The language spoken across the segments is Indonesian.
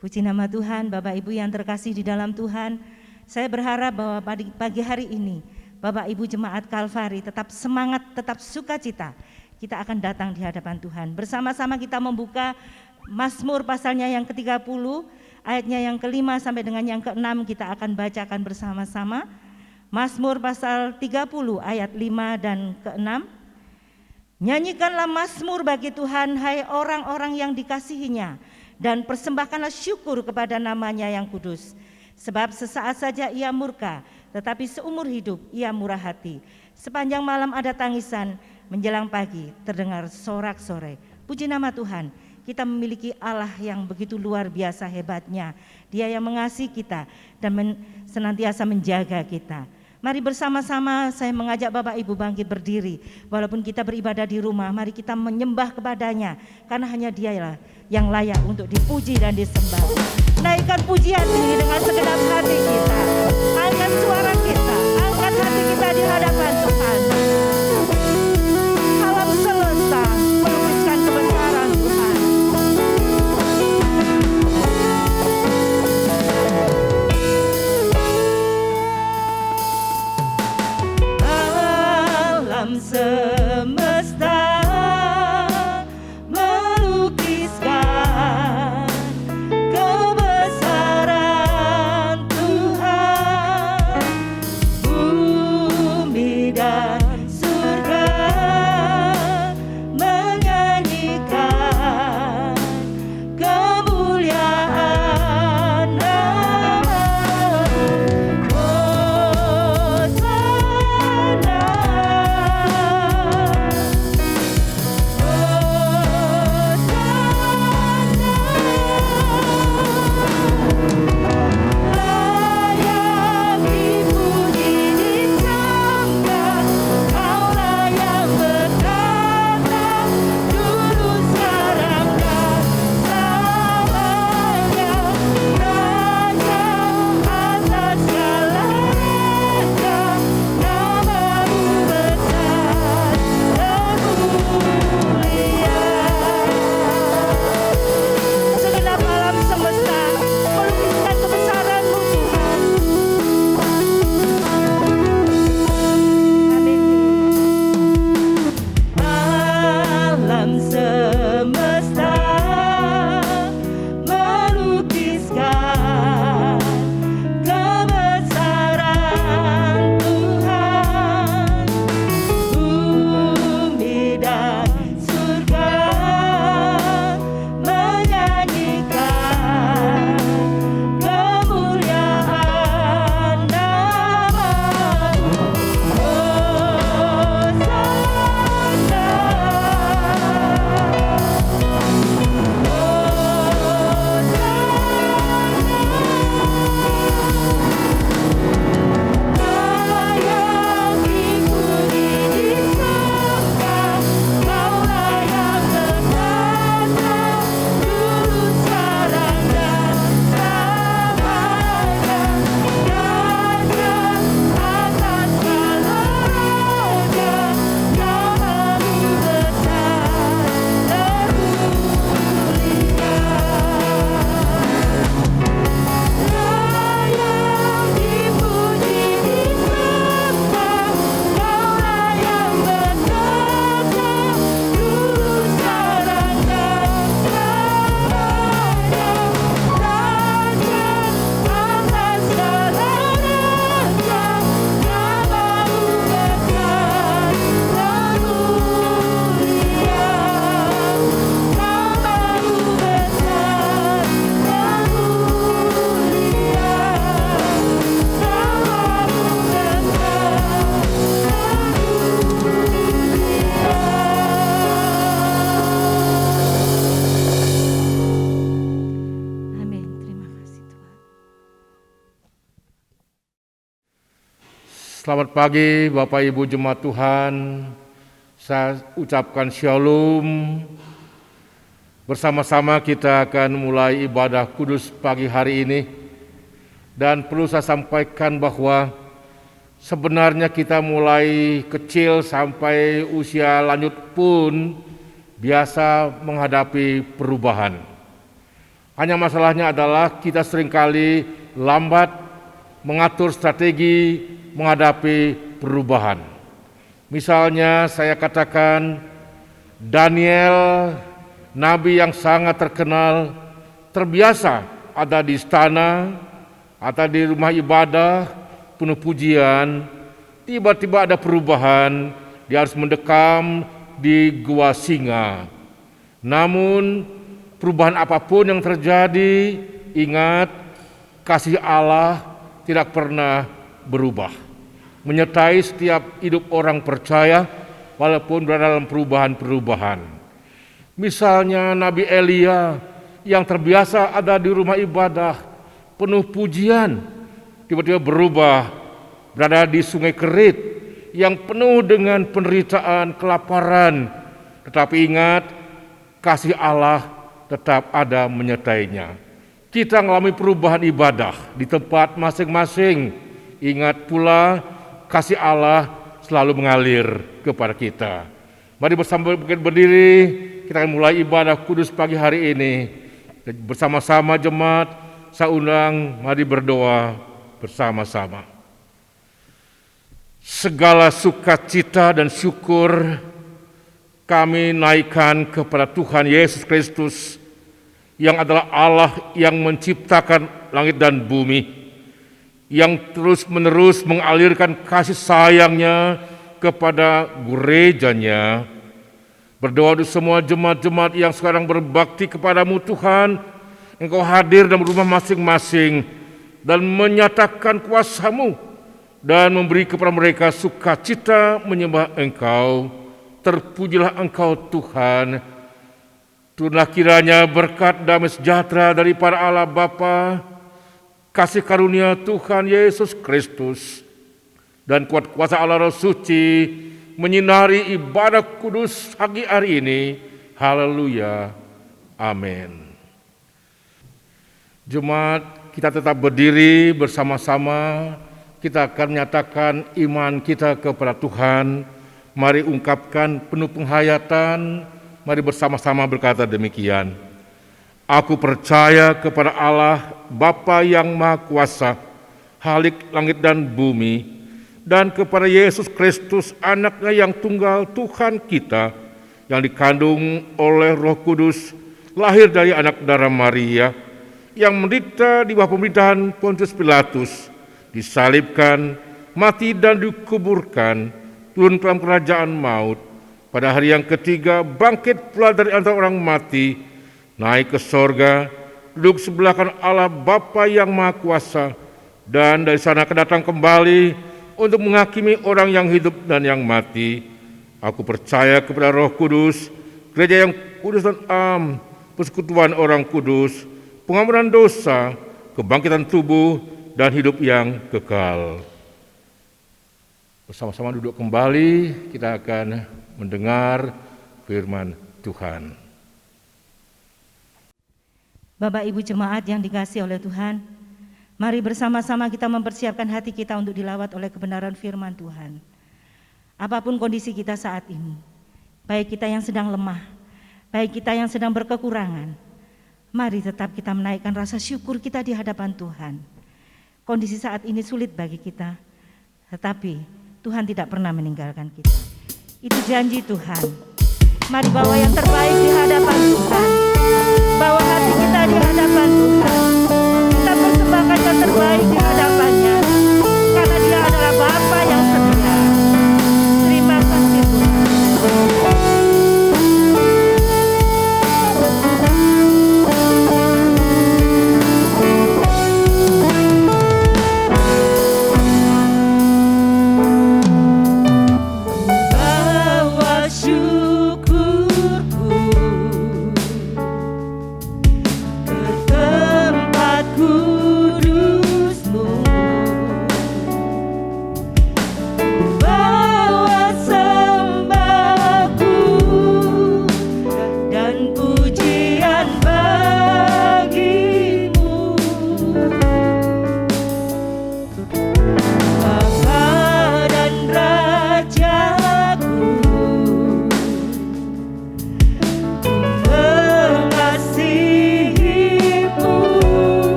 Puji nama Tuhan, Bapak Ibu yang terkasih di dalam Tuhan. Saya berharap bahwa pagi hari ini Bapak Ibu Jemaat Kalvari tetap semangat, tetap sukacita. Kita akan datang di hadapan Tuhan. Bersama-sama kita membuka Mazmur pasalnya yang ke-30, ayatnya yang ke-5 sampai dengan yang ke-6 kita akan bacakan bersama-sama. Mazmur pasal 30 ayat 5 dan ke-6. Nyanyikanlah mazmur bagi Tuhan, hai orang-orang yang dikasihinya, dan persembahkanlah syukur kepada namanya yang kudus. Sebab sesaat saja ia murka, tetapi seumur hidup ia murah hati. Sepanjang malam ada tangisan, menjelang pagi terdengar sorak-sorai. Puji nama Tuhan, kita memiliki Allah yang begitu luar biasa hebatnya. Dia yang mengasihi kita dan senantiasa menjaga kita. Mari bersama-sama saya mengajak Bapak Ibu bangkit berdiri. Walaupun kita beribadah di rumah, mari kita menyembah kepadanya. Karena hanya Dialah yang layak untuk dipuji dan disembah. Naikkan pujian ini dengan segenap hati kita. Angkat suara kita, angkat hati kita di hadapan Tuhan. Alam semesta melukiskan kebesaran Tuhan. Alam semesta melukiskan kebesaran Tuhan. Bumi dan surga menyanyikan kemuliaan nama-Mu. Segenap alam semesta melukiskan kebesaran-Mu Tuhan. Amin. Alam semesta melukiskan kebesaran Tuhan. Bumi dan surga menyanyikan kemuliaan nama-Mu. Layak dipuji disembah, Kaulah yang bertata dulu sekarang dan selamanya. Raja atas segala raja, nama-Mu besar termulia. Layak dipuji disembah, Kaulah yang bertata dulu sekarang dan selamanya. Raja atas segala raja, nama-Mu besar termulia. Nama-Mu besar Amin. Terima kasih Tuhan. Selamat pagi Bapak Ibu Jemaat Tuhan. Saya ucapkan Shalom. Bersama-sama kita akan mulai ibadah kudus pagi hari ini. Dan perlu saya sampaikan bahwa sebenarnya kita mulai kecil sampai usia lanjut pun biasa menghadapi perubahan. Hanya masalahnya adalah kita seringkali lambat mengatur strategi menghadapi perubahan. Misalnya saya katakan Daniel, nabi yang sangat terkenal, terbiasa ada di istana, atau di rumah ibadah, penuh pujian. Tiba-tiba ada perubahan, dia harus mendekam di gua singa. Namun perubahan apapun yang terjadi, ingat kasih Allah tidak pernah berubah, menyertai setiap hidup orang percaya walaupun berada dalam perubahan-perubahan. Misalnya Nabi Elia yang terbiasa ada di rumah ibadah penuh pujian, tiba-tiba berubah berada di sungai Kerit yang penuh dengan penderitaan, kelaparan. Tetapi ingat, kasih Allah tetap ada menyertainya. Kita mengalami perubahan ibadah di tempat masing-masing. Ingat pula, kasih Allah selalu mengalir kepada kita. Mari bersama berdiri, kita akan mulai ibadah kudus pagi hari ini. Bersama-sama jemaat, saya undang, mari berdoa bersama-sama. Segala sukacita dan syukur kami naikkan kepada Tuhan Yesus Kristus yang adalah Allah yang menciptakan langit dan bumi, yang terus-menerus mengalirkan kasih sayangnya kepada gerejanya. Berdoa untuk semua jemaat-jemaat yang sekarang berbakti kepadamu Tuhan, Engkau hadir dalam rumah masing-masing dan menyatakan kuasa-Mu dan memberi kepada mereka sukacita menyembah Engkau. Terpujilah Engkau Tuhan. Turunlah kiranya berkat damai sejahtera daripada Allah Bapa, kasih karunia Tuhan Yesus Kristus, dan kuat kuasa Allah Roh Suci menyinari ibadah kudus pagi hari ini. Haleluya. Amin. Jemaat, kita tetap berdiri bersama-sama. Kita akan menyatakan iman kita kepada Tuhan. Mari ungkapkan penuh penghayatan. Mari bersama-sama berkata demikian. Aku percaya kepada Allah, Bapa yang Maha Kuasa, Khalik langit dan bumi, dan kepada Yesus Kristus, Anaknya yang tunggal Tuhan kita, yang dikandung oleh Roh Kudus, lahir dari anak darah Maria, yang menderita di bawah pemerintahan Pontius Pilatus, disalibkan, mati dan dikuburkan, turun ke dalam kerajaan maut, pada hari yang ketiga bangkit pula dari antara orang mati, naik ke sorga, duduk sebelah kanan Allah Bapa yang Maha Kuasa, dan dari sana akan datang kembali untuk menghakimi orang yang hidup dan yang mati. Aku percaya kepada Roh Kudus, gereja yang kudus dan am, persekutuan orang kudus, pengampunan dosa, kebangkitan tubuh, dan hidup yang kekal. Bersama-sama duduk kembali, kita akan mendengar firman Tuhan. Bapak Ibu jemaat yang dikasihi oleh Tuhan, mari bersama-sama kita mempersiapkan hati kita untuk dilawat oleh kebenaran firman Tuhan. Apapun kondisi kita saat ini, baik kita yang sedang lemah, baik kita yang sedang berkekurangan, mari tetap kita menaikkan rasa syukur kita di hadapan Tuhan. Kondisi saat ini sulit bagi kita, tetapi Tuhan tidak pernah meninggalkan kita. Itu janji Tuhan. Mari bawa yang terbaik di hadapan Tuhan. Bawa hati kita di hadapan Tuhan. Kita persembahkan yang terbaik di hadapannya. Karena Dia adalah Bapa yang setia. Terima kasih Tuhan. Tempat kudus-Mu.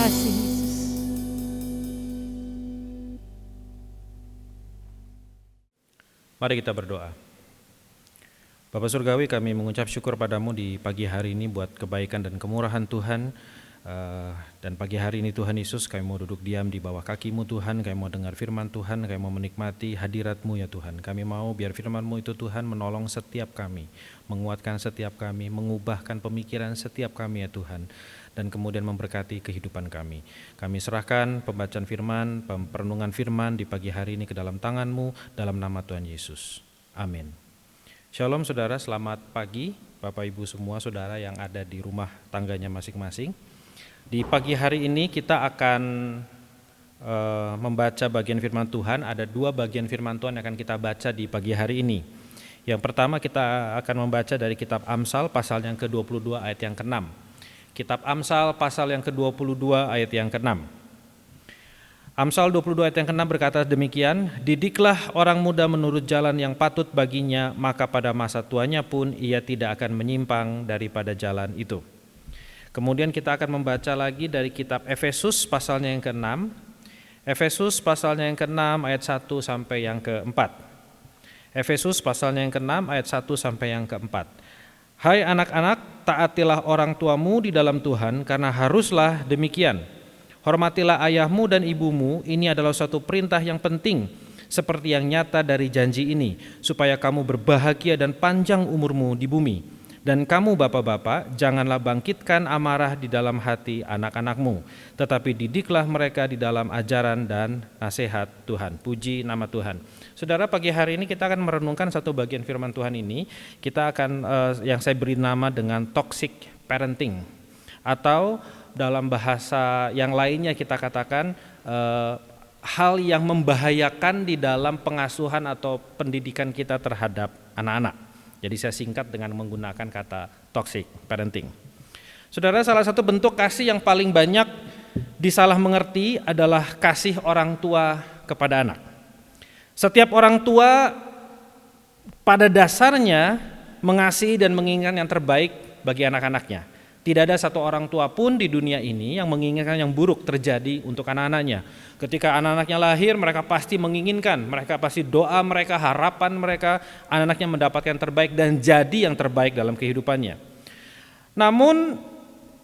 kasih Yesus. Mari kita berdoa. Bapa Surgawi, kami mengucap syukur padamu di pagi hari ini buat kebaikan dan kemurahan Tuhan. Dan pagi hari ini Tuhan Yesus, kami mau duduk diam di bawah kaki-Mu Tuhan, kami mau dengar firman Tuhan, kami mau menikmati hadirat-Mu ya Tuhan. Kami mau biar firman-Mu itu Tuhan menolong setiap kami, menguatkan setiap kami, mengubahkan pemikiran setiap kami ya Tuhan, dan kemudian memberkati kehidupan kami. Kami serahkan pembacaan firman, perenungan firman di pagi hari ini ke dalam tangan-Mu, dalam nama Tuhan Yesus. Amin. Shalom saudara, selamat pagi Bapak Ibu semua saudara yang ada di rumah tangganya masing-masing. Di pagi hari ini kita akan membaca bagian firman Tuhan. Ada 2 bagian firman Tuhan yang akan kita baca di pagi hari ini. Yang pertama kita akan membaca dari kitab Amsal pasal yang ke-22 ayat yang ke-6. Kitab Amsal pasal yang ke-22 ayat yang ke-6. Amsal 22 ayat yang ke-6 berkata demikian, "Didiklah orang muda menurut jalan yang patut baginya, maka pada masa tuanya pun ia tidak akan menyimpang daripada jalan itu." Kemudian kita akan membaca lagi dari kitab Efesus pasalnya yang ke-6. Efesus pasalnya yang ke-6 ayat 1 sampai yang ke-4. Efesus pasalnya yang ke-6 ayat 1 sampai yang ke-4. "Hai anak-anak, taatilah orang tuamu di dalam Tuhan, karena haruslah demikian. Hormatilah ayahmu dan ibumu, ini adalah suatu perintah yang penting, seperti yang nyata dari janji ini, supaya kamu berbahagia dan panjang umurmu di bumi. Dan kamu bapak-bapak, janganlah bangkitkan amarah di dalam hati anak-anakmu, tetapi didiklah mereka di dalam ajaran dan nasihat Tuhan." Puji nama Tuhan. Saudara, pagi hari ini kita akan merenungkan satu bagian firman Tuhan ini. Kita akan yang saya beri nama dengan toxic parenting, atau dalam bahasa yang lainnya kita katakan hal yang membahayakan di dalam pengasuhan atau pendidikan kita terhadap anak-anak. Jadi saya singkat dengan menggunakan kata toxic parenting. Saudara, salah satu bentuk kasih yang paling banyak disalah mengerti adalah kasih orang tua kepada anak. Setiap orang tua pada dasarnya mengasihi dan menginginkan yang terbaik bagi anak-anaknya. Tidak ada satu orang tua pun di dunia ini yang menginginkan yang buruk terjadi untuk anak-anaknya. Ketika anak-anaknya lahir, mereka pasti menginginkan, mereka pasti doa mereka, harapan mereka, anak-anaknya mendapatkan yang terbaik dan jadi yang terbaik dalam kehidupannya. Namun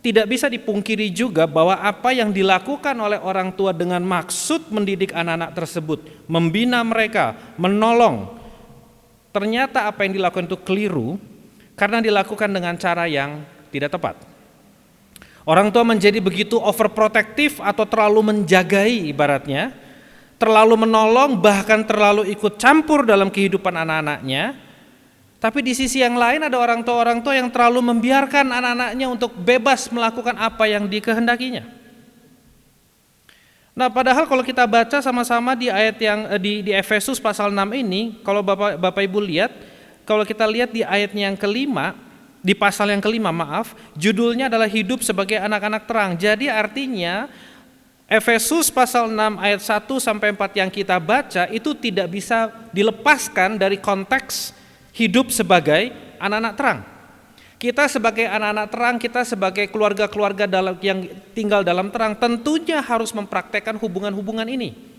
tidak bisa dipungkiri juga bahwa apa yang dilakukan oleh orang tua dengan maksud mendidik anak-anak tersebut, membina mereka, menolong, ternyata apa yang dilakukan itu keliru karena dilakukan dengan cara yang tidak tepat. Orang tua menjadi begitu overprotective atau terlalu menjagai ibaratnya, terlalu menolong, bahkan terlalu ikut campur dalam kehidupan anak-anaknya. Tapi di sisi yang lain ada orang tua yang terlalu membiarkan anak-anaknya untuk bebas melakukan apa yang dikehendakinya. Nah, padahal kalau kita baca sama-sama di ayat yang di Efesus pasal 6 ini, kalau Bapak Ibu lihat, kalau kita lihat di ayatnya yang kelima, di pasal yang kelima, judulnya adalah hidup sebagai anak-anak terang. Jadi artinya Efesus pasal 6 ayat 1 sampai 4 yang kita baca itu tidak bisa dilepaskan dari konteks hidup sebagai anak-anak terang. Kita sebagai anak-anak terang, kita sebagai keluarga-keluarga yang tinggal dalam terang tentunya harus mempraktekkan hubungan-hubungan ini.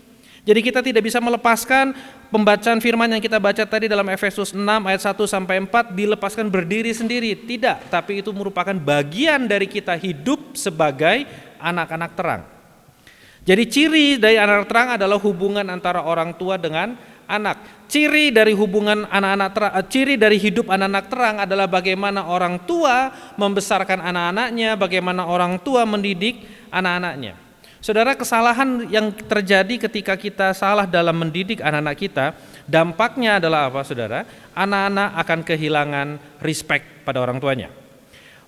Jadi kita tidak bisa melepaskan pembacaan firman yang kita baca tadi dalam Efesus 6 ayat 1 sampai 4 dilepaskan berdiri sendiri. Tidak, tapi itu merupakan bagian dari kita hidup sebagai anak-anak terang. Jadi ciri dari anak terang adalah hubungan antara orang tua dengan anak. Ciri dari hubungan anak-anak terang, ciri dari hidup anak-anak terang adalah bagaimana orang tua membesarkan anak-anaknya, bagaimana orang tua mendidik anak-anaknya. Saudara, kesalahan yang terjadi ketika kita salah dalam mendidik anak-anak kita, dampaknya adalah apa, saudara? Anak-anak akan kehilangan respect pada orang tuanya.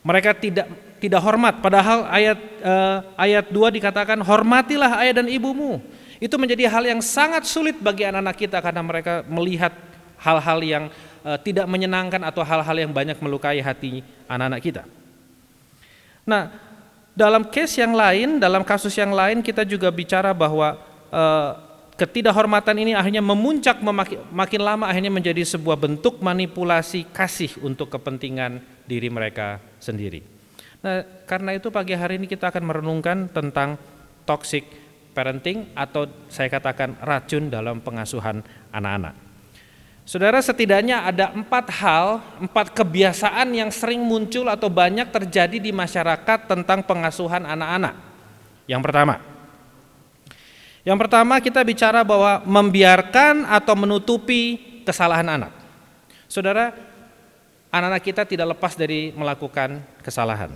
Mereka tidak hormat, padahal ayat 2 dikatakan hormatilah ayah dan ibumu. Itu menjadi hal yang sangat sulit bagi anak-anak kita karena mereka melihat hal-hal yang tidak menyenangkan atau hal-hal yang banyak melukai hati anak-anak kita. Nah, dalam case yang lain, dalam kasus yang lain kita juga bicara bahwa ketidakhormatan ini akhirnya memuncak, makin lama akhirnya menjadi sebuah bentuk manipulasi kasih untuk kepentingan diri mereka sendiri. Nah, karena itu pagi hari ini kita akan merenungkan tentang toxic parenting atau saya katakan racun dalam pengasuhan anak-anak. Saudara, setidaknya ada 4 kebiasaan yang sering muncul atau banyak terjadi di masyarakat tentang pengasuhan anak-anak. Yang pertama kita bicara bahwa membiarkan atau menutupi kesalahan anak. Saudara, anak-anak kita tidak lepas dari melakukan kesalahan.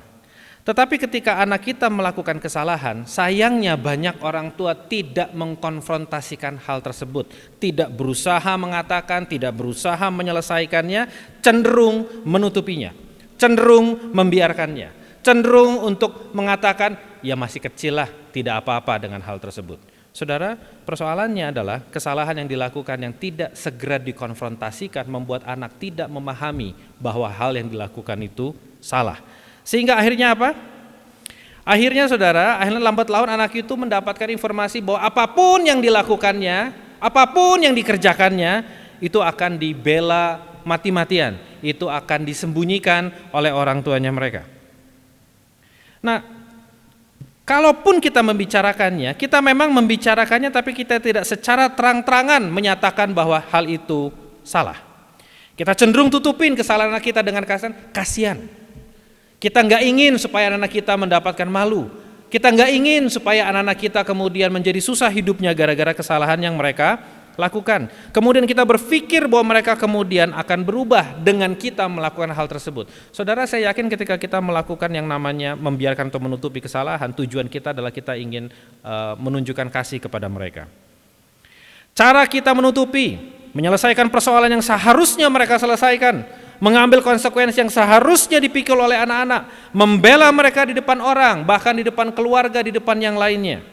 Tetapi ketika anak kita melakukan kesalahan, sayangnya banyak orang tua tidak mengkonfrontasikan hal tersebut, tidak berusaha mengatakan, tidak berusaha menyelesaikannya, cenderung menutupinya, cenderung membiarkannya, cenderung untuk mengatakan, ya masih kecil lah, tidak apa-apa dengan hal tersebut. Saudara, persoalannya adalah kesalahan yang dilakukan yang tidak segera dikonfrontasikan membuat anak tidak memahami bahwa hal yang dilakukan itu salah. Sehingga akhirnya apa? Akhirnya saudara, lambat laun anak itu mendapatkan informasi bahwa apapun yang dilakukannya, apapun yang dikerjakannya, itu akan dibela mati-matian, itu akan disembunyikan oleh orang tuanya mereka. Nah, kalaupun kita membicarakannya, kita memang membicarakannya tapi kita tidak secara terang-terangan menyatakan bahwa hal itu salah. Kita cenderung tutupin kesalahan anak kita dengan kasihan. Kita nggak ingin supaya anak kita mendapatkan malu. Kita nggak ingin supaya anak-anak kita kemudian menjadi susah hidupnya gara-gara kesalahan yang mereka lakukan. Kemudian kita berpikir bahwa mereka kemudian akan berubah dengan kita melakukan hal tersebut. Saudara, saya yakin ketika kita melakukan yang namanya membiarkan atau menutupi kesalahan, tujuan kita adalah kita ingin menunjukkan kasih kepada mereka. Cara kita menutupi, menyelesaikan persoalan yang seharusnya mereka selesaikan, mengambil konsekuensi yang seharusnya dipikul oleh anak-anak, membela mereka di depan orang, bahkan di depan keluarga, di depan yang lainnya.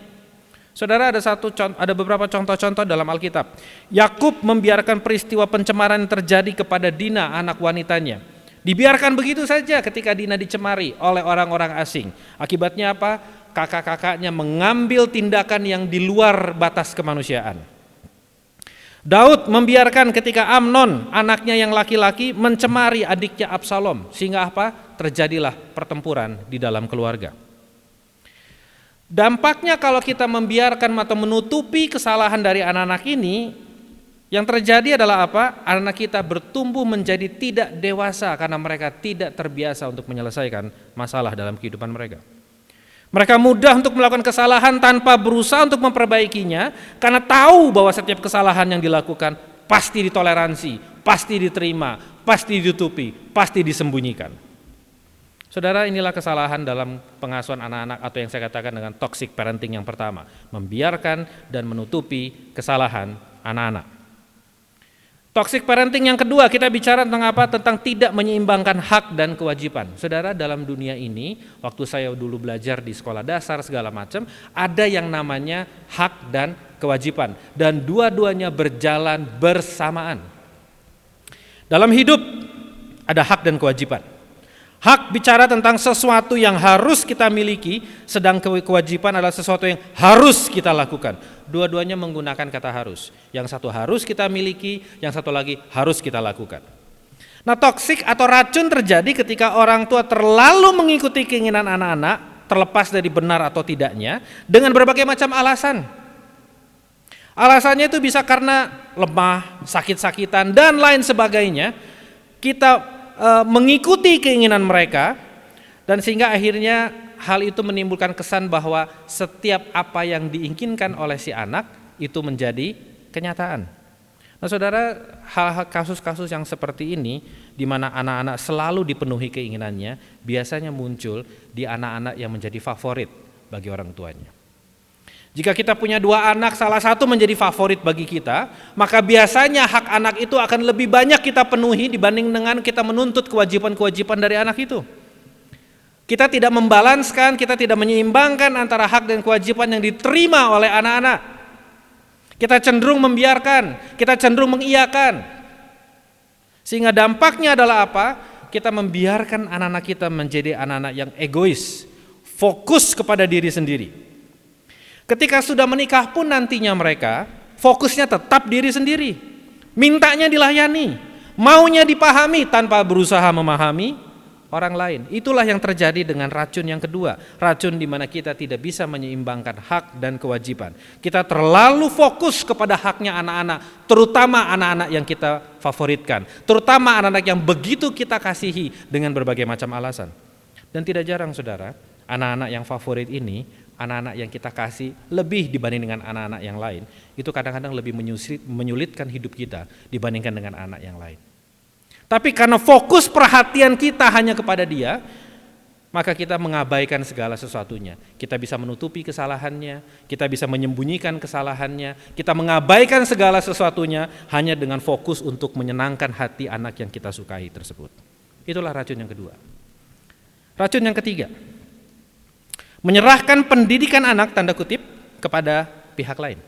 Saudara, ada beberapa contoh-contoh dalam Alkitab. Yakub membiarkan peristiwa pencemaran yang terjadi kepada Dina, anak wanitanya. Dibiarkan begitu saja ketika Dina dicemari oleh orang-orang asing. Akibatnya apa? Kakak-kakaknya mengambil tindakan yang di luar batas kemanusiaan. Daud membiarkan ketika Amnon, anaknya yang laki-laki, mencemari adiknya Absalom, sehingga apa? Terjadilah pertempuran di dalam keluarga. Dampaknya kalau kita membiarkan atau menutupi kesalahan dari anak-anak ini, yang terjadi adalah apa? Anak kita bertumbuh menjadi tidak dewasa karena mereka tidak terbiasa untuk menyelesaikan masalah dalam kehidupan mereka. Mereka mudah untuk melakukan kesalahan tanpa berusaha untuk memperbaikinya karena tahu bahwa setiap kesalahan yang dilakukan pasti ditoleransi, pasti diterima, pasti ditutupi, pasti disembunyikan. Saudara, inilah kesalahan dalam pengasuhan anak-anak atau yang saya katakan dengan toxic parenting yang pertama, membiarkan dan menutupi kesalahan anak-anak. Toxic parenting yang kedua, kita bicara tentang apa? Tentang tidak menyeimbangkan hak dan kewajiban. Saudara, dalam dunia ini, waktu saya dulu belajar di sekolah dasar segala macam, ada yang namanya hak dan kewajiban. Dan dua-duanya berjalan bersamaan. Dalam hidup, ada hak dan kewajiban. Hak bicara tentang sesuatu yang harus kita miliki, sedang kewajiban adalah sesuatu yang harus kita lakukan. Dua-duanya menggunakan kata harus. Yang satu harus kita miliki, yang satu lagi harus kita lakukan. Nah, toksik atau racun terjadi ketika orang tua terlalu mengikuti keinginan anak-anak, terlepas dari benar atau tidaknya, dengan berbagai macam alasan. Alasannya itu bisa karena lemah, sakit-sakitan, dan lain sebagainya. Kita mengikuti keinginan mereka, dan sehingga akhirnya hal itu menimbulkan kesan bahwa setiap apa yang diinginkan oleh si anak itu menjadi kenyataan. Nah, saudara, hal-hal kasus-kasus yang seperti ini di mana anak-anak selalu dipenuhi keinginannya biasanya muncul di anak-anak yang menjadi favorit bagi orang tuanya. Jika kita punya 2 anak, salah satu menjadi favorit bagi kita, maka biasanya hak anak itu akan lebih banyak kita penuhi dibanding dengan kita menuntut kewajiban-kewajiban dari anak itu. Kita tidak membalanskan, kita tidak menyeimbangkan antara hak dan kewajiban yang diterima oleh anak-anak. Kita cenderung membiarkan, kita cenderung mengiyakan. Sehingga dampaknya adalah apa? Kita membiarkan anak-anak kita menjadi anak-anak yang egois, fokus kepada diri sendiri. Ketika sudah menikah pun nantinya mereka fokusnya tetap diri sendiri. Mintanya dilayani, maunya dipahami tanpa berusaha memahami orang lain. Itulah yang terjadi dengan racun yang kedua. Racun di mana kita tidak bisa menyeimbangkan hak dan kewajiban. Kita terlalu fokus kepada haknya anak-anak, terutama anak-anak yang kita favoritkan, terutama anak-anak yang begitu kita kasihi dengan berbagai macam alasan. Dan tidak jarang saudara, anak-anak yang favorit ini, anak-anak yang kita kasih lebih dibanding dengan anak-anak yang lain, itu kadang-kadang lebih menyulitkan hidup kita dibandingkan dengan anak yang lain. Tapi karena fokus perhatian kita hanya kepada dia, maka kita mengabaikan segala sesuatunya. Kita bisa menutupi kesalahannya, kita bisa menyembunyikan kesalahannya, kita mengabaikan segala sesuatunya hanya dengan fokus untuk menyenangkan hati anak yang kita sukai tersebut. Itulah racun yang kedua. Racun yang ketiga, menyerahkan pendidikan anak, tanda kutip, kepada pihak lain.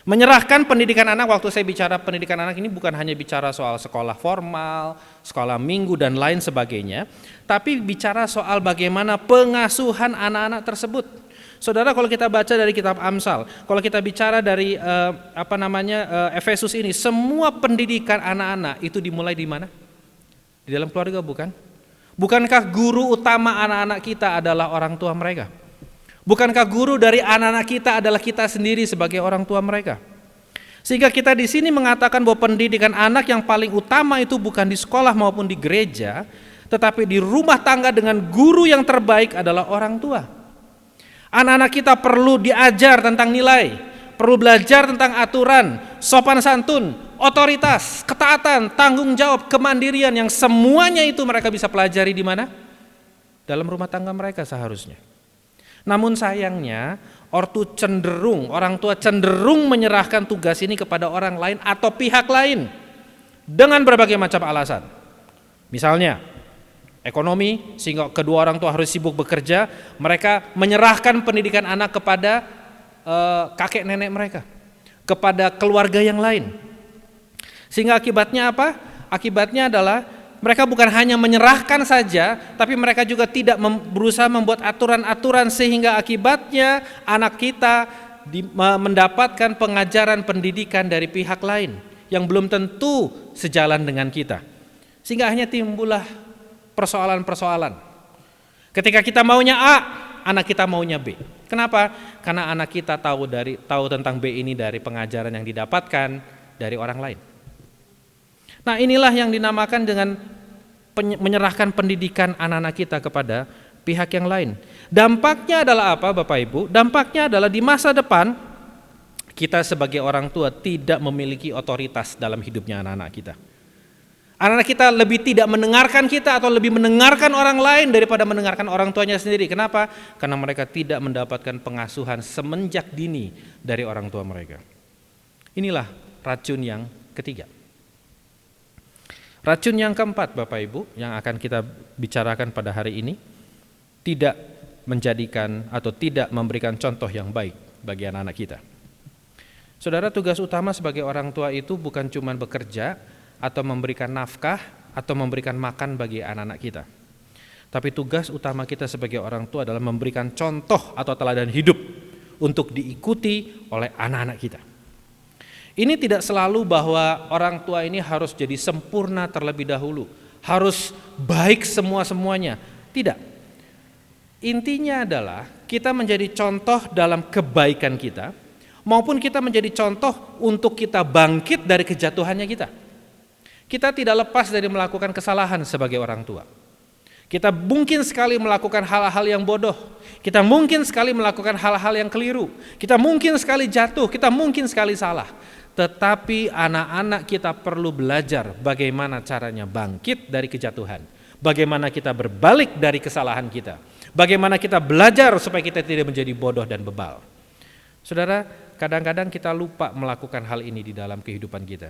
Menyerahkan pendidikan anak, waktu saya bicara pendidikan anak ini bukan hanya bicara soal sekolah formal, sekolah minggu dan lain sebagainya, tapi bicara soal bagaimana pengasuhan anak-anak tersebut. Saudara, kalau kita baca dari kitab Amsal, kalau kita bicara dari Efesus ini, semua pendidikan anak-anak itu dimulai di mana? Di dalam keluarga, bukan? Bukankah guru utama anak-anak kita adalah orang tua mereka? Bukankah guru dari anak-anak kita adalah kita sendiri sebagai orang tua mereka? Sehingga kita di sini mengatakan bahwa pendidikan anak yang paling utama itu bukan di sekolah maupun di gereja, tetapi di rumah tangga dengan guru yang terbaik adalah orang tua. Anak-anak kita perlu diajar tentang nilai, perlu belajar tentang aturan, sopan santun, otoritas, ketaatan, tanggung jawab, kemandirian yang semuanya itu mereka bisa pelajari di mana? Dalam rumah tangga mereka seharusnya. Namun sayangnya orang tua cenderung menyerahkan tugas ini kepada orang lain atau pihak lain dengan berbagai macam alasan. Misalnya ekonomi, sehingga kedua orang tua harus sibuk bekerja, mereka menyerahkan pendidikan anak kepada kakek nenek mereka, kepada keluarga yang lain. Sehingga akibatnya apa? Akibatnya adalah mereka bukan hanya menyerahkan saja, tapi mereka juga tidak berusaha membuat aturan-aturan sehingga akibatnya anak kita mendapatkan pengajaran pendidikan dari pihak lain yang belum tentu sejalan dengan kita. Sehingga akhirnya timbullah persoalan-persoalan. Ketika kita maunya A, anak kita maunya B. Kenapa? Karena anak kita tahu tentang B ini dari pengajaran yang didapatkan dari orang lain. Nah, inilah yang dinamakan dengan menyerahkan pendidikan anak-anak kita kepada pihak yang lain. Dampaknya adalah apa, Bapak Ibu? Dampaknya adalah di masa depan kita sebagai orang tua tidak memiliki otoritas dalam hidupnya anak-anak kita. Anak-anak kita lebih tidak mendengarkan kita atau lebih mendengarkan orang lain daripada mendengarkan orang tuanya sendiri. Kenapa? Karena mereka tidak mendapatkan pengasuhan semenjak dini dari orang tua mereka. Inilah racun yang ketiga. Racun yang keempat, Bapak Ibu, yang akan kita bicarakan pada hari ini, tidak menjadikan atau tidak memberikan contoh yang baik bagi anak-anak kita. Saudara, tugas utama sebagai orang tua itu bukan cuma bekerja atau memberikan nafkah atau memberikan makan bagi anak-anak kita. Tapi tugas utama kita sebagai orang tua adalah memberikan contoh atau teladan hidup untuk diikuti oleh anak-anak kita. Ini tidak selalu bahwa orang tua ini harus jadi sempurna terlebih dahulu, harus baik semua-semuanya. Tidak. Intinya adalah kita menjadi contoh dalam kebaikan kita, maupun kita menjadi contoh untuk kita bangkit dari kejatuhannya kita. Kita tidak lepas dari melakukan kesalahan sebagai orang tua. Kita mungkin sekali melakukan hal-hal yang bodoh. Kita mungkin sekali melakukan hal-hal yang keliru. Kita mungkin sekali jatuh, kita mungkin sekali salah. Tetapi anak-anak kita perlu belajar bagaimana caranya bangkit dari kejatuhan. Bagaimana kita berbalik dari kesalahan kita. Bagaimana kita belajar supaya kita tidak menjadi bodoh dan bebal. Saudara, kadang-kadang kita lupa melakukan hal ini di dalam kehidupan kita.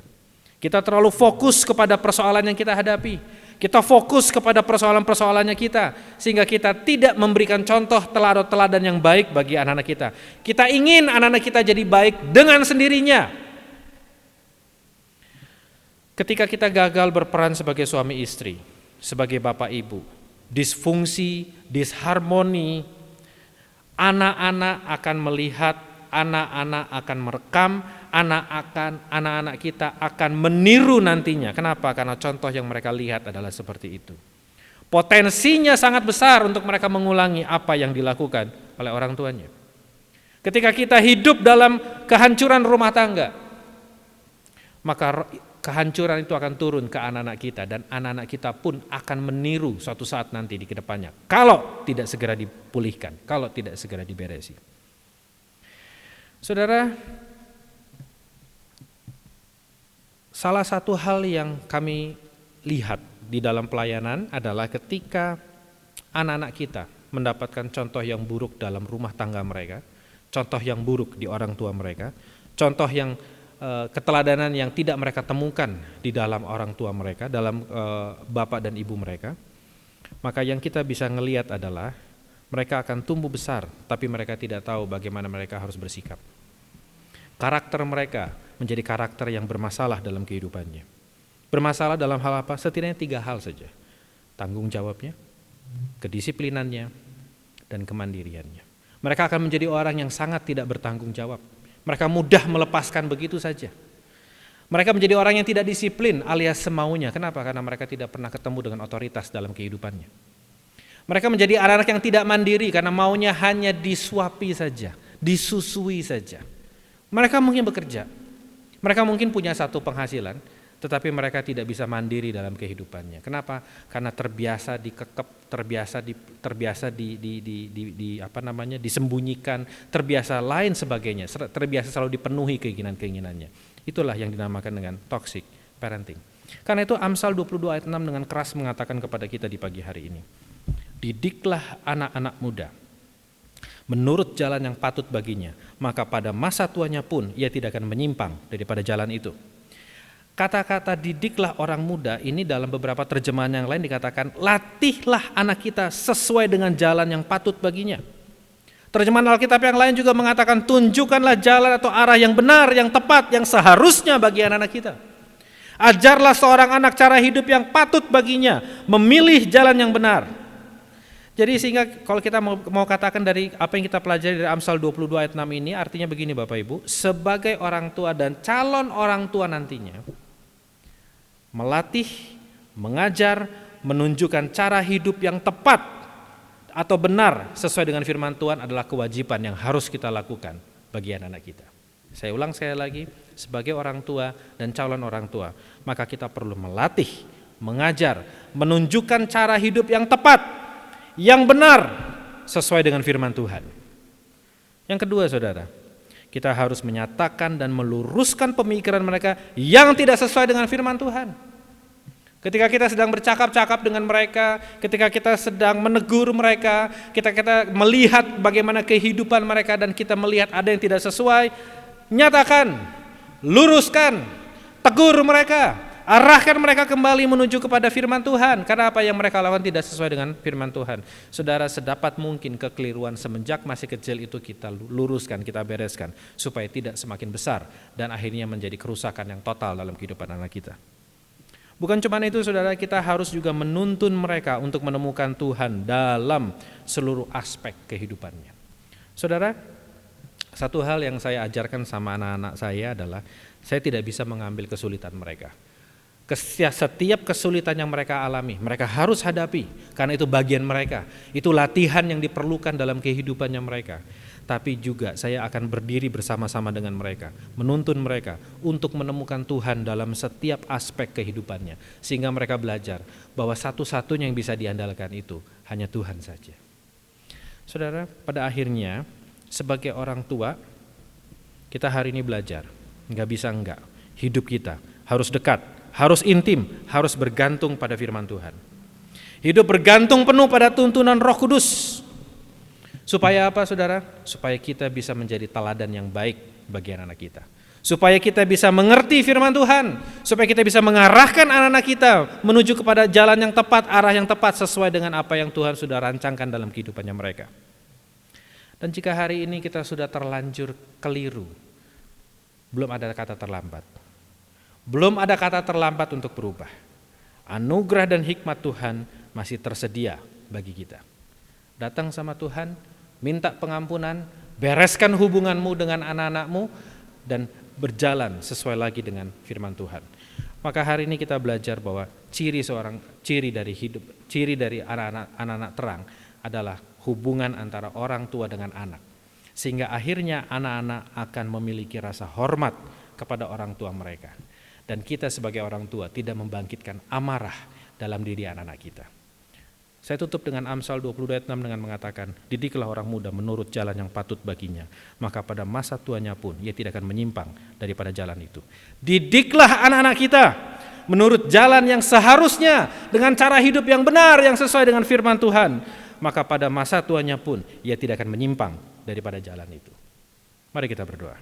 Kita terlalu fokus kepada persoalan yang kita hadapi. Kita fokus kepada persoalan-persoalannya kita, sehingga kita tidak memberikan contoh teladan yang baik bagi anak-anak kita. Kita ingin anak-anak kita jadi baik dengan sendirinya. Ketika kita gagal berperan sebagai suami istri, sebagai bapak ibu, disfungsi, disharmoni, anak-anak akan melihat, anak-anak akan merekam, anak-anak kita akan meniru nantinya. Kenapa? Karena contoh yang mereka lihat adalah seperti itu. Potensinya sangat besar untuk mereka mengulangi apa yang dilakukan oleh orang tuanya. Ketika kita hidup dalam kehancuran rumah tangga, maka kehancuran itu akan turun ke anak-anak kita, dan anak-anak kita pun akan meniru suatu saat nanti di kedepannya kalau tidak segera dipulihkan, kalau tidak segera diberesi. Saudara, salah satu hal yang kami lihat di dalam pelayanan adalah ketika anak-anak kita mendapatkan contoh yang buruk dalam rumah tangga mereka, contoh yang buruk di orang tua mereka, contoh yang keteladanan yang tidak mereka temukan di dalam orang tua mereka, dalam bapak dan ibu mereka, maka yang kita bisa ngelihat adalah mereka akan tumbuh besar, tapi mereka tidak tahu bagaimana mereka harus bersikap. Karakter mereka menjadi karakter yang bermasalah dalam kehidupannya. Bermasalah dalam hal apa? Setidaknya 3 hal saja. Tanggung jawabnya, kedisiplinannya, dan kemandiriannya. Mereka akan menjadi orang yang sangat tidak bertanggung jawab. Mereka mudah melepaskan begitu saja. Mereka menjadi orang yang tidak disiplin alias semaunya. Kenapa? Karena mereka tidak pernah ketemu dengan otoritas dalam kehidupannya. Mereka menjadi anak-anak yang tidak mandiri karena maunya hanya disuapi saja, disusui saja. Mereka mungkin bekerja, mereka mungkin punya satu penghasilan, tetapi mereka tidak bisa mandiri dalam kehidupannya. Kenapa? Karena terbiasa dikekep, terbiasa disembunyikan, terbiasa lain sebagainya, terbiasa selalu dipenuhi keinginan-keinginannya. Itulah yang dinamakan dengan toxic parenting. Karena itu Amsal 22 ayat 6 dengan keras mengatakan kepada kita di pagi hari ini, didiklah anak-anak muda menurut jalan yang patut baginya, maka pada masa tuanya pun ia tidak akan menyimpang daripada jalan itu. Kata-kata didiklah orang muda ini dalam beberapa terjemahan yang lain dikatakan latihlah anak kita sesuai dengan jalan yang patut baginya. Terjemahan Alkitab yang lain juga mengatakan tunjukkanlah jalan atau arah yang benar, yang tepat, yang seharusnya bagi anak-anak kita. Ajarlah seorang anak cara hidup yang patut baginya, memilih jalan yang benar. Jadi sehingga kalau kita mau katakan dari apa yang kita pelajari dari Amsal 22 ayat 6 ini, artinya begini Bapak Ibu, sebagai orang tua dan calon orang tua nantinya, melatih, mengajar, menunjukkan cara hidup yang tepat atau benar sesuai dengan firman Tuhan adalah kewajiban yang harus kita lakukan bagi anak-anak kita. Saya ulang sekali lagi, sebagai orang tua dan calon orang tua, maka kita perlu melatih, mengajar, menunjukkan cara hidup yang tepat, yang benar sesuai dengan firman Tuhan. Yang kedua saudara, kita harus menyatakan dan meluruskan pemikiran mereka yang tidak sesuai dengan firman Tuhan. Ketika kita sedang bercakap-cakap dengan mereka, ketika kita sedang menegur mereka, kita melihat bagaimana kehidupan mereka dan kita melihat ada yang tidak sesuai, nyatakan, luruskan, tegur mereka. Arahkan mereka kembali menuju kepada firman Tuhan. Karena apa yang mereka lakukan tidak sesuai dengan firman Tuhan. Saudara, sedapat mungkin kekeliruan semenjak masih kecil itu kita luruskan, kita bereskan, supaya tidak semakin besar dan akhirnya menjadi kerusakan yang total dalam kehidupan anak kita. Bukan cuma itu saudara, kita harus juga menuntun mereka untuk menemukan Tuhan dalam seluruh aspek kehidupannya. Saudara, satu hal yang saya ajarkan sama anak-anak saya adalah saya tidak bisa mengambil kesulitan mereka. Setiap kesulitan yang mereka alami, mereka harus hadapi, karena itu bagian mereka, itu latihan yang diperlukan dalam kehidupannya mereka. Tapi juga saya akan berdiri bersama-sama dengan mereka, menuntun mereka untuk menemukan Tuhan dalam setiap aspek kehidupannya, sehingga mereka belajar bahwa satu-satunya yang bisa diandalkan itu hanya Tuhan saja. Saudara, pada akhirnya sebagai orang tua, kita hari ini belajar, nggak bisa enggak, hidup kita harus dekat, harus intim, harus bergantung pada firman Tuhan. Hidup bergantung penuh pada tuntunan Roh Kudus. Supaya apa saudara? Supaya kita bisa menjadi teladan yang baik bagi anak-anak kita. Supaya kita bisa mengerti firman Tuhan. Supaya kita bisa mengarahkan anak-anak kita menuju kepada jalan yang tepat, arah yang tepat sesuai dengan apa yang Tuhan sudah rancangkan dalam kehidupannya mereka. Dan jika hari ini kita sudah terlanjur keliru, belum ada kata terlambat. Belum ada kata terlambat untuk berubah. Anugerah dan hikmat Tuhan masih tersedia bagi kita. Datang sama Tuhan, minta pengampunan, bereskan hubunganmu dengan anak-anakmu, dan berjalan sesuai lagi dengan firman Tuhan. Maka hari ini kita belajar bahwa ciri dari anak-anak terang adalah hubungan antara orang tua dengan anak. Sehingga akhirnya anak-anak akan memiliki rasa hormat kepada orang tua mereka. Dan kita sebagai orang tua tidak membangkitkan amarah dalam diri anak-anak kita. Saya tutup dengan Amsal 22 ayat 6 dengan mengatakan, didiklah orang muda menurut jalan yang patut baginya, maka pada masa tuanya pun ia tidak akan menyimpang daripada jalan itu. Didiklah anak-anak kita menurut jalan yang seharusnya, dengan cara hidup yang benar, yang sesuai dengan firman Tuhan, maka pada masa tuanya pun ia tidak akan menyimpang daripada jalan itu. Mari kita berdoa.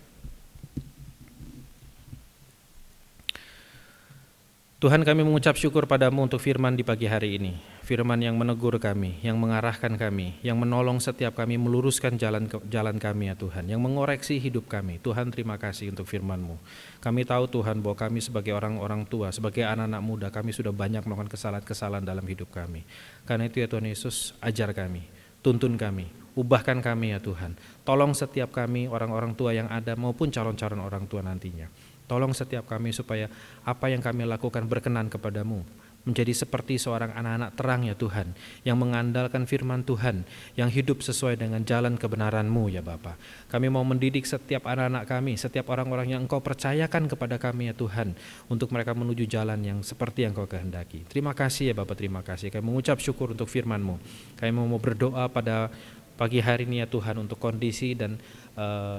Tuhan, kami mengucap syukur padamu untuk firman di pagi hari ini. Firman yang menegur kami, yang mengarahkan kami, yang menolong setiap kami meluruskan jalan kami ya Tuhan, yang mengoreksi hidup kami. Tuhan, terima kasih untuk firman-Mu. Kami tahu Tuhan bahwa kami sebagai orang-orang tua, sebagai anak-anak muda, kami sudah banyak melakukan kesalahan-kesalahan dalam hidup kami. Karena itu ya Tuhan Yesus, ajar kami, tuntun kami, ubahkan kami ya Tuhan. Tolong setiap kami orang-orang tua yang ada maupun calon-calon orang tua nantinya. Tolong setiap kami supaya apa yang kami lakukan berkenan kepadamu, menjadi seperti seorang anak-anak terang ya Tuhan, yang mengandalkan firman Tuhan, yang hidup sesuai dengan jalan kebenaran-Mu ya Bapa. Kami mau mendidik setiap anak-anak kami, setiap orang-orang yang Engkau percayakan kepada kami ya Tuhan, untuk mereka menuju jalan yang seperti yang Engkau kehendaki. Terima kasih ya Bapa, terima kasih. Kami mengucap syukur untuk firman-Mu. Kami mau berdoa pada pagi hari ini ya Tuhan untuk kondisi dan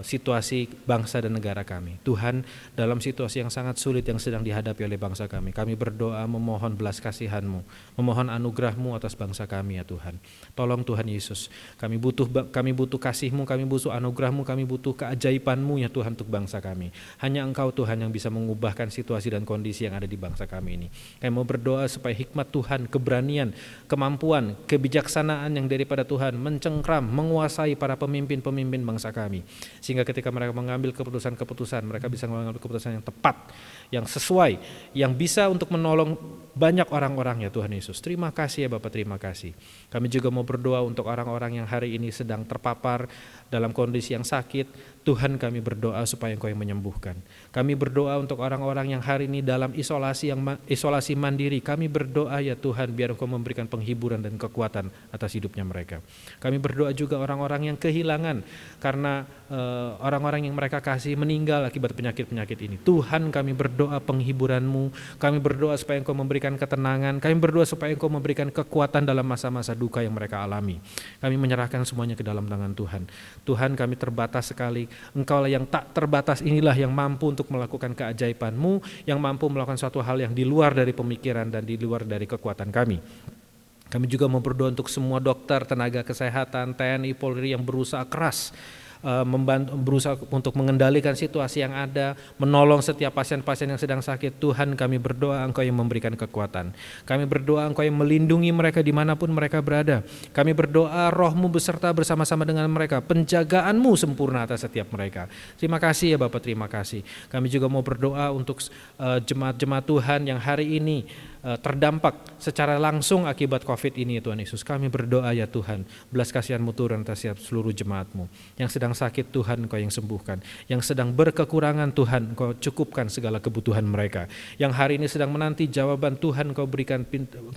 situasi bangsa dan negara kami. Tuhan, dalam situasi yang sangat sulit yang sedang dihadapi oleh bangsa kami berdoa memohon belas kasihan-Mu, memohon anugerah-Mu atas bangsa kami ya Tuhan. Tolong Tuhan Yesus, kami butuh kasih-Mu, kami butuh anugerah-Mu, kami butuh keajaiban-Mu ya Tuhan untuk bangsa kami. Hanya Engkau Tuhan yang bisa mengubahkan situasi dan kondisi yang ada di bangsa kami ini. Kami mau berdoa supaya hikmat Tuhan, keberanian, kemampuan, kebijaksanaan yang daripada Tuhan mencengkram, menguasai para pemimpin-pemimpin bangsa kami. Sehingga ketika mereka mengambil keputusan-keputusan, mereka bisa mengambil keputusan yang tepat, yang sesuai, yang bisa untuk menolong banyak orang-orang ya Tuhan Yesus. Terima kasih ya Bapak, terima kasih. Kami juga mau berdoa untuk orang-orang yang hari ini sedang terpapar dalam kondisi yang sakit. Tuhan, kami berdoa supaya Engkau yang menyembuhkan. Kami berdoa untuk orang-orang yang hari ini dalam isolasi mandiri. Kami berdoa ya Tuhan, biar Engkau memberikan penghiburan dan kekuatan atas hidupnya mereka. Kami berdoa juga orang-orang yang kehilangan karena orang-orang yang mereka kasih meninggal akibat penyakit-penyakit ini. Tuhan, kami berdoa penghiburan-Mu. Kami berdoa supaya Engkau memberikan ketenangan. Kami berdoa supaya Engkau memberikan kekuatan dalam masa-masa duka yang mereka alami. Kami menyerahkan semuanya ke dalam tangan Tuhan. Tuhan, kami terbatas sekali. Engkaulah yang tak terbatas, inilah yang mampu untuk melakukan keajaiban-Mu, yang mampu melakukan suatu hal yang di luar dari pemikiran dan di luar dari kekuatan kami. Kami juga mau berdoa untuk semua dokter, tenaga kesehatan, TNI, Polri yang berusaha keras berusaha untuk mengendalikan situasi yang ada, menolong setiap pasien-pasien yang sedang sakit. Tuhan, kami berdoa Engkau yang memberikan kekuatan. Kami berdoa Engkau yang melindungi mereka dimanapun mereka berada. Kami berdoa Roh-Mu beserta bersama-sama dengan mereka, penjagaan-Mu sempurna atas setiap mereka. Terima kasih ya Bapak, terima kasih. Kami juga mau berdoa untuk jemaat-jemaat Tuhan yang hari ini terdampak secara langsung akibat COVID ini ya Tuhan Yesus. Kami berdoa ya Tuhan, belas kasihan-Mu turun atas seluruh jemaat-Mu. Yang sedang sakit Tuhan Engkau yang sembuhkan. Yang sedang berkekurangan Tuhan Engkau cukupkan segala kebutuhan mereka. Yang hari ini sedang menanti jawaban Tuhan Engkau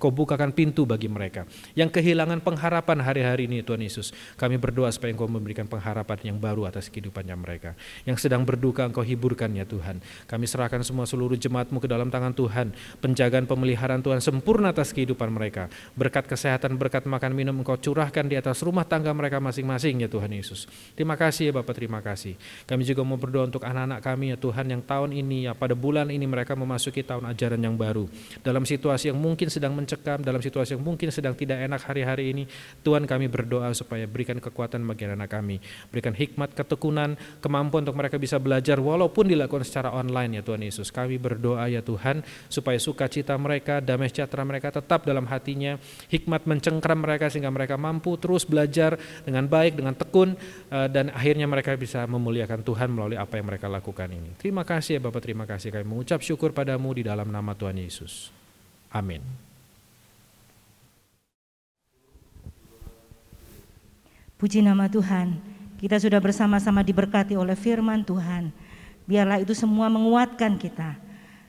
bukakan pintu bagi mereka. Yang kehilangan pengharapan hari-hari ini Tuhan Yesus, kami berdoa supaya Engkau memberikan pengharapan yang baru atas kehidupannya mereka. Yang sedang berduka Engkau hiburkan ya Tuhan. Kami serahkan semua seluruh jemaat-Mu ke dalam tangan Tuhan. Penjagaan pemeliharaan Tuhan sempurna atas kehidupan mereka. Berkat kesehatan, berkat makan minum Engkau curahkan di atas rumah tangga mereka masing-masing ya Tuhan Yesus. Terima kasih ya Bapak, terima kasih. Kami juga mau berdoa untuk anak-anak kami ya Tuhan, yang tahun ini ya pada bulan ini mereka memasuki tahun ajaran yang baru. Dalam situasi yang mungkin sedang mencekam, dalam situasi yang mungkin sedang tidak enak hari-hari ini, Tuhan kami berdoa supaya berikan kekuatan bagi anak kami. Berikan hikmat, ketekunan, kemampuan untuk mereka bisa belajar walaupun dilakukan secara online ya Tuhan Yesus. Kami berdoa ya Tuhan supaya sukacita mereka, damai sejahtera mereka tetap dalam hatinya, hikmat mencengkram mereka sehingga mereka mampu terus belajar dengan baik, dengan tekun, dan akhirnya mereka bisa memuliakan Tuhan melalui apa yang mereka lakukan ini. Terima kasih ya Bapak, terima kasih. Kami mengucap syukur padamu di dalam nama Tuhan Yesus. Amin. Puji nama Tuhan, kita sudah bersama-sama diberkati oleh firman Tuhan. Biarlah itu semua menguatkan kita.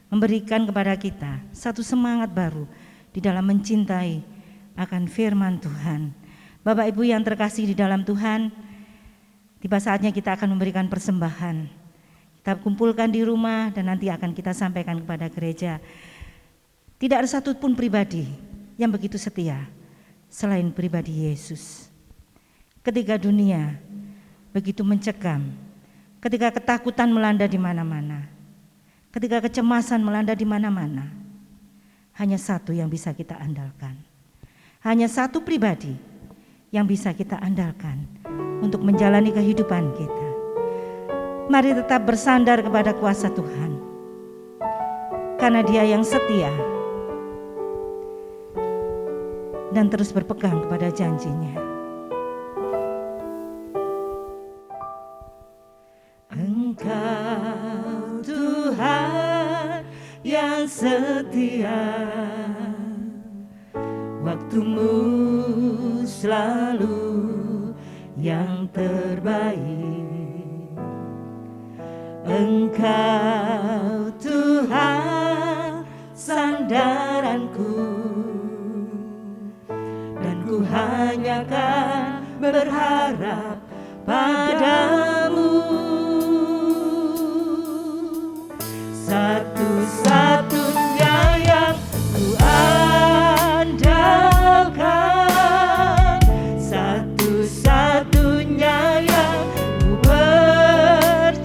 memberikan kepada kita satu semangat baru di dalam mencintai akan firman Tuhan. Bapak Ibu yang terkasih di dalam Tuhan, tiba saatnya kita akan memberikan persembahan. Kita kumpulkan di rumah dan nanti akan kita sampaikan kepada gereja. Tidak ada satupun pribadi yang begitu setia selain pribadi Yesus. Ketika dunia begitu mencekam, ketika ketakutan melanda di mana-mana, ketika kecemasan melanda di mana-mana, hanya satu yang bisa kita andalkan. Hanya satu pribadi yang bisa kita andalkan untuk menjalani kehidupan kita. Mari tetap bersandar kepada kuasa Tuhan, karena Dia yang setia dan terus berpegang kepada janji-Nya. Engkau Tuhan yang setia, waktumu selalu yang terbaik. Engkau Tuhan sandaranku, dan ku hanya kan berharap padamu. Satu-satunya yang ku andalkan, satu-satunya yang ku percaya.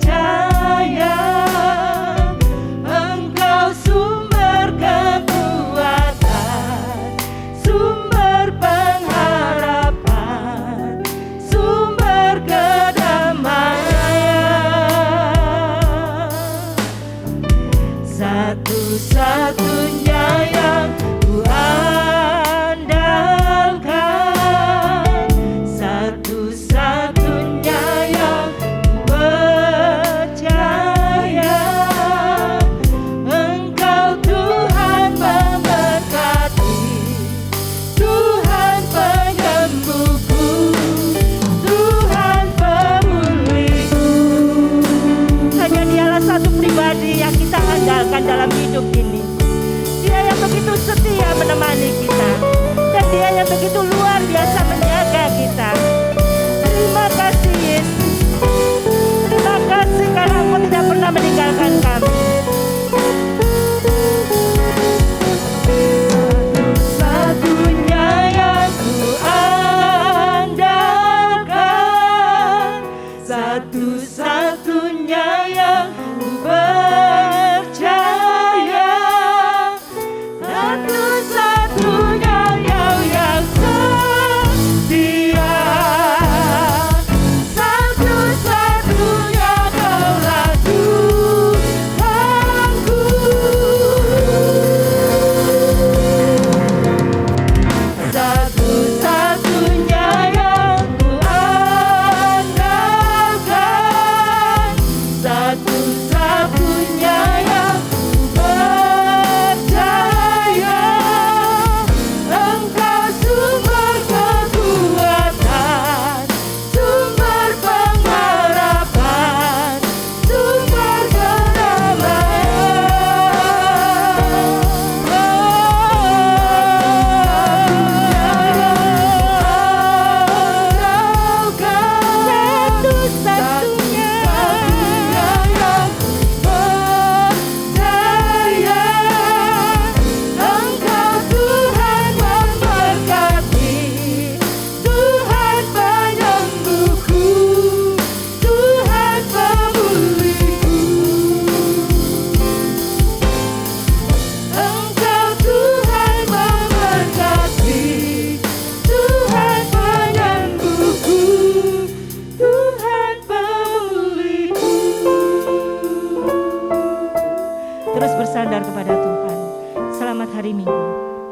Engkau sumber kekuatan, sumber pengharapan, sumber kedamaian. Satu-satunya yang ku andalkan, satu-satunya yang ku percaya. Engkau Tuhan memberkati, Tuhan penyembuhku, Tuhan pemulihku. Hanya Dialah satu pribadi yang kita andalkan dalam hidup ini. Dia yang begitu setia menemani kita, dan Dia yang begitu luar biasa menjaga kita. Terima kasih Yesus, terima kasih karena Engkau tidak pernah meninggalkan kami. Satu-satunya yang ku andalkan, satu-satunya yang ku percaya, satu-satunya yang setia, satu-satunya Kaulah Tuhanku. Satu-satunya yang ku andalkan, satu-satunya yang ku percaya. Engkau sumber kekuatan, sumber pengharapan, sumber satu-satunya yang percaya. Engkau Tuhan memberkati, Tuhan penyembuhku, Tuhan pemulihku. Engkau Tuhan memberkati, Tuhan penyembuhku, Tuhan pemulihku. Terus bersandar kepada Tuhan. Selamat hari Minggu.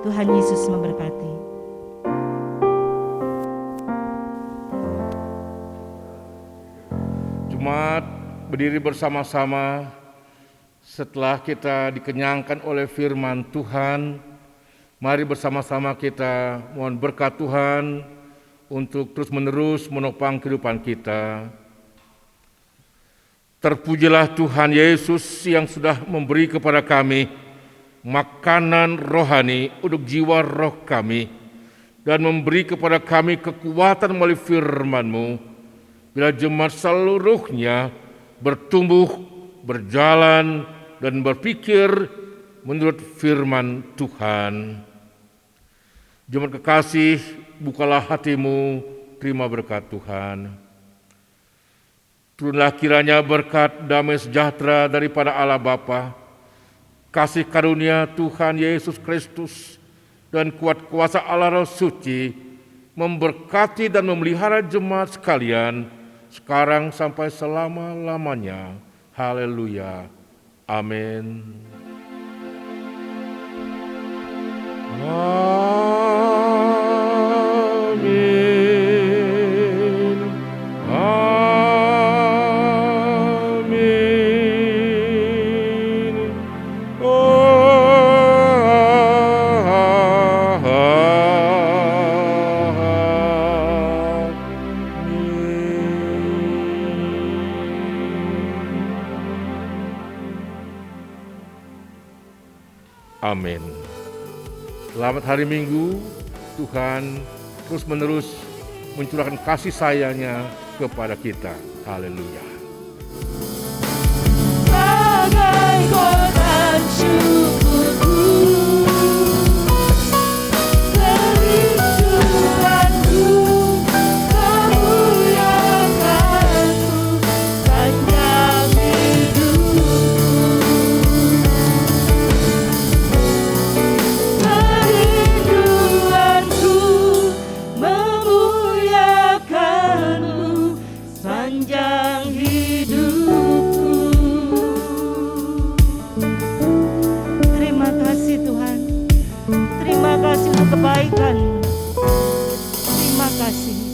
Tuhan Yesus memberkati. Jemaat berdiri bersama-sama setelah kita dikenyangkan oleh firman Tuhan. Mari bersama-sama kita mohon berkat Tuhan untuk terus-menerus menopang kehidupan kita. Terpujilah Tuhan Yesus yang sudah memberi kepada kami makanan rohani untuk jiwa roh kami dan memberi kepada kami kekuatan melalui firman-Mu bila jemaat seluruhnya bertumbuh, berjalan, dan berpikir menurut firman Tuhan. Jemaat kekasih, bukalah hatimu, terima berkat Tuhan. Turunlah kiranya berkat damai sejahtera daripada Allah Bapa, kasih karunia Tuhan Yesus Kristus, dan kuat kuasa Allah Roh Suci memberkati dan memelihara jemaat sekalian sekarang sampai selama-lamanya. Haleluya. Amin. Amin. Amin. Amin. Selamat hari Minggu. Tuhan terus menerus mencurahkan kasih sayangnya kepada kita. Haleluya. Bagai korban syukurku, kerinduanku, kemuliaanmu sepanjang hidupku. Kerinduanku memuliakanmu sepanjang hidupku. Terima kasih Tuhan. Terima kasih untuk kebaikan. Terima kasih.